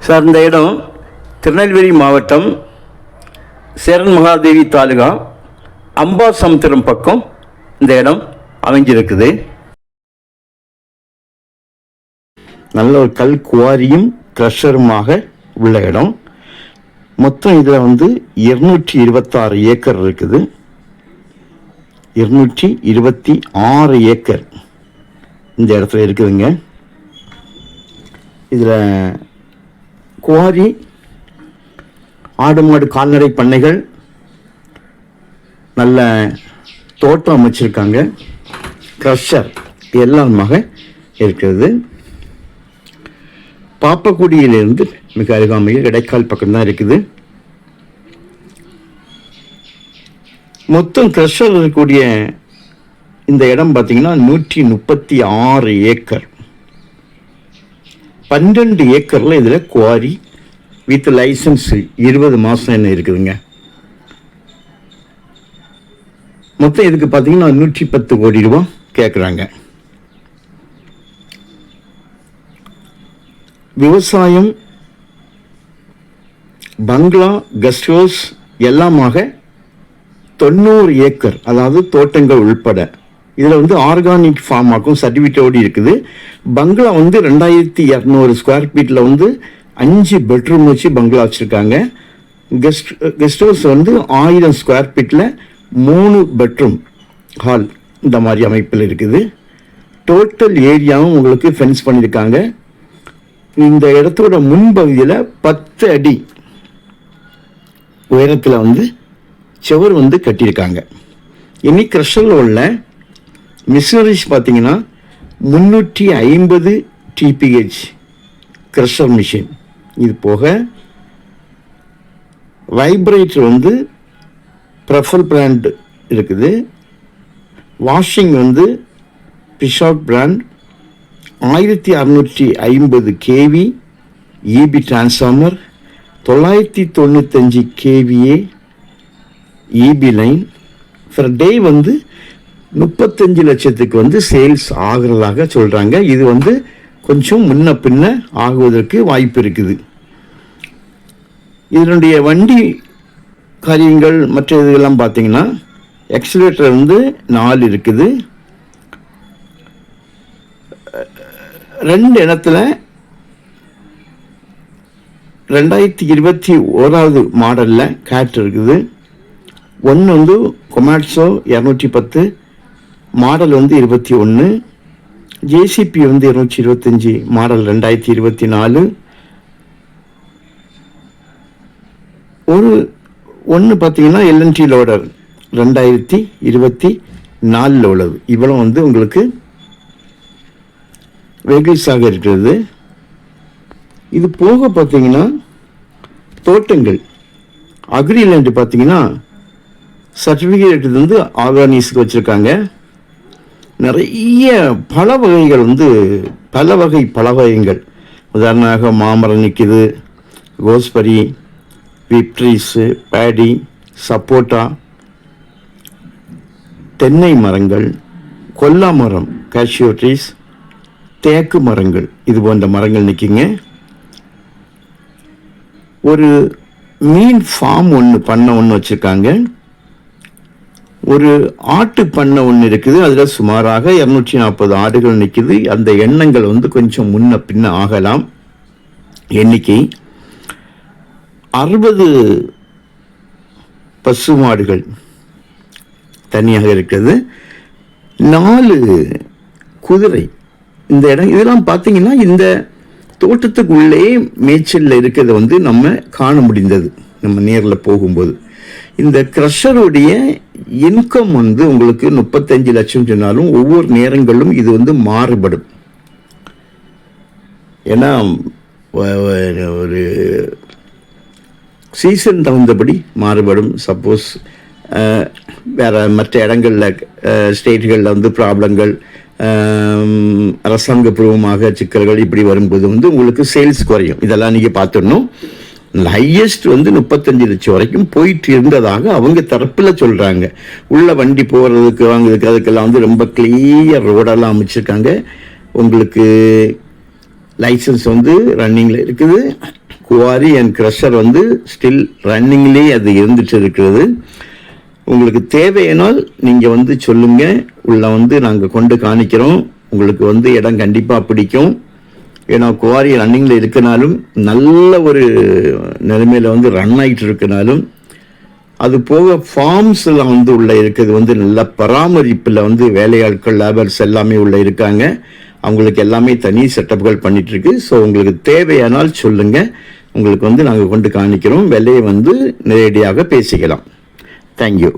Sir, இந்த இடம் திருநெல்வேலி மாவட்டம் சேரன் மகாதேவி தாலுகா அம்பாசமுத்திரம் பக்கம் இந்த இடம் அமைஞ்சிருக்குது. நல்ல ஒரு கல் குவாரியும் க்ரஷருமாக உள்ள இடம். மொத்தம் இதில் 226 ஏக்கர் இருக்குது. 226 ஏக்கர் இந்த இடத்துல இருக்குதுங்க. இதில் குவாரி, ஆடு மாடு கால்நடை பண்ணைகள், நல்ல தோட்டம் அமைச்சிருக்காங்க, க்ரஷர் எல்லாமாக இருக்கிறது. பாப்பக்குடியிலிருந்து மிக அருகாமையில் இடைக்கால் பக்கம்தான் இருக்குது. மொத்தம் க்ரஷர் இருக்கக்கூடிய இந்த இடம் பார்த்தீங்கன்னா 136 ஏக்கர். 12 ஏக்கரில் இதில் குவாரி வித் லைசன்ஸ் 20 மாதம் என்ன இருக்குதுங்க. மொத்தம் இதுக்கு பார்த்தீங்கன்னா 110 கோடி ரூபா கேட்குறாங்க. விவசாயம், பங்களா, கெஸ்ட் ஹவுஸ் எல்லாமாக 90 ஏக்கர், அதாவது தோட்டங்கள் உள்பட. இதில் ஆர்கானிக் ஃபார்மாக்கும் சர்டிஃபிகேட்டோடு இருக்குது. பங்களா 2200 ஸ்கொயர் ஃபீட்டில் 5 பெட்ரூம் வச்சு பங்களா வச்சுருக்காங்க. கெஸ்ட் ஹவுஸ் 1000 ஸ்கொயர் ஃபீட்டில் 3 பெட்ரூம் ஹால் இந்த மாதிரி அமைப்பில் இருக்குது. டோட்டல் ஏரியாவும் உங்களுக்கு ஃபென்ஸ் பண்ணியிருக்காங்க. இந்த இடத்தோட முன்பகுதியில் 10 அடி உயரத்தில் சுவர் கட்டியிருக்காங்க. இனி க்ரஷரில் உள்ள மிஷினரிஸ் பார்த்தீங்கன்னா 350 TPH க்ரஷர் மிஷின். இது போக வைப்ரேட்டர் ப்ரெஃபர் பிராண்ட் இருக்குது. வாஷிங் பிஷாட் brand 1650 kV EB transformer, 995 kVA EB line. Per day 35 லட்சத்துக்கு சேல்ஸ் ஆகிறதாக சொல்கிறாங்க. இது கொஞ்சம் முன்ன பின்ன ஆகுவதற்கு வாய்ப்பு இருக்குது. இதனுடைய வண்டி காரியங்கள் மற்ற இதெல்லாம் பார்த்தீங்கன்னா எக்ஸலேட்டர் 4 இருக்குது. 2 இடத்துல 2021 மாடலில் கேட் இருக்குது. ஒன்று கொமாட்ஸோ 210 மாடல் 21, ஜேசிபி 225 மாடல் 2024. ஒன்று பார்த்தீங்கன்னா எல்என்டி லோடர் 2024 உள்ளது. இவ்வளோ உங்களுக்கு வெஹிக்கிள்ஸாக இருக்கிறது. இது போக பார்த்தீங்கன்னா தோட்டங்கள், அக்ரிலேண்டு பார்த்தீங்கன்னா சர்டிஃபிகேட் ஆர்கானிக்ஸுக்கு வச்சுருக்காங்க. நிறைய பல வகைகள் பல வகைகள் உதாரணமாக மாமரம் நிற்கிது, கோஸ்பரி, விப்ட்ரீஸு, பேடி, சப்போட்டா, தென்னை மரங்கள், கொல்லா மரம், கேஷ்யூ ட்ரீஸ், தேக்கு மரங்கள், இது போன்ற மரங்கள் நிற்கிங்க. ஒரு மீன் ஃபார்ம் பண்ணை வச்சுருக்காங்க. ஒரு ஆட்டு பண்ணை இருக்குது. அதில் சுமாராக 240 ஆடுகள் நிற்கிது. அந்த எண்ணங்கள் கொஞ்சம் முன்ன பின்ன ஆகலாம். எண்ணிக்கை 60 பசு மாடுகள் தனியாக இருக்கிறது. 4 குதிரை. இந்த இடம் இதெல்லாம் பார்த்தீங்கன்னா இந்த தோட்டத்துக்குள்ளே மேய்ச்சலில் இருக்கிறத நம்ம காண முடிந்தது நம்ம நேரில் போகும்போது. இந்த க்ரஷருடைய இன்கம் உங்களுக்கு 35 லட்சம் சொன்னாலும் ஒவ்வொரு நேரங்களும் இது மாறுபடும். ஏன்னா ஒரு சீசன் தகுந்தபடி மாறுபடும். சப்போஸ் வேறு மற்ற இடங்களில் ஸ்டேட்டுகளில் ப்ராப்ளங்கள், அரசாங்க பூர்வமாக சிக்கல்கள் இப்படி வரும்போது உங்களுக்கு சேல்ஸ் குறையும். இதெல்லாம் நீங்கள் பார்த்துடணும். ஹையஸ்ட் 35 லட்சம் வரைக்கும் போயிட்டு இருந்ததாக அவங்க தரப்பில் சொல்கிறாங்க. உள்ள வண்டி போகிறதுக்கு வாங்குறதுக்கு அதுக்கெல்லாம் ரொம்ப கிளியர் ரோடெல்லாம் அமைச்சிருக்காங்க. உங்களுக்கு லைசன்ஸ் ரன்னிங்கில் இருக்குது. குவாரி அண்ட் க்ரஷர் வந்து ஸ்டில் ரன்னிங்லேயே அது இருந்துட்டு இருக்கிறது. உங்களுக்கு தேவையானால் நீங்கள் வந்து சொல்லுங்கள், உள்ள வந்து நாங்கள் கொண்டு காணிக்கிறோம். உங்களுக்கு வந்து இடம் கண்டிப்பாக பிடிக்கும். ஏன்னா குவாரி ரன்னிங்கில் இருக்கனாலும் நல்ல ஒரு நிலைமையில் வந்து ரன் ஆகிட்டு இருக்கனாலும், அது போக ஃபார்ம்ஸ் எல்லாம் வந்து உள்ள இருக்குது வந்து நல்ல பராமரிப்பில் வந்து வேலையாட்கள் லேபர்ஸ் எல்லாமே உள்ள இருக்காங்க. அவங்களுக்கு எல்லாமே தனி செட்டப்கள் பண்ணிட்டு இருக்கு. ஸோ உங்களுக்கு தேவையானால் சொல்லுங்கள், உங்களுக்கு வந்து நாங்கள் கொண்டு காணிக்கிறோம். விலையை வந்து நேரடியாக பேசிக்கலாம். தேங்க்யூ.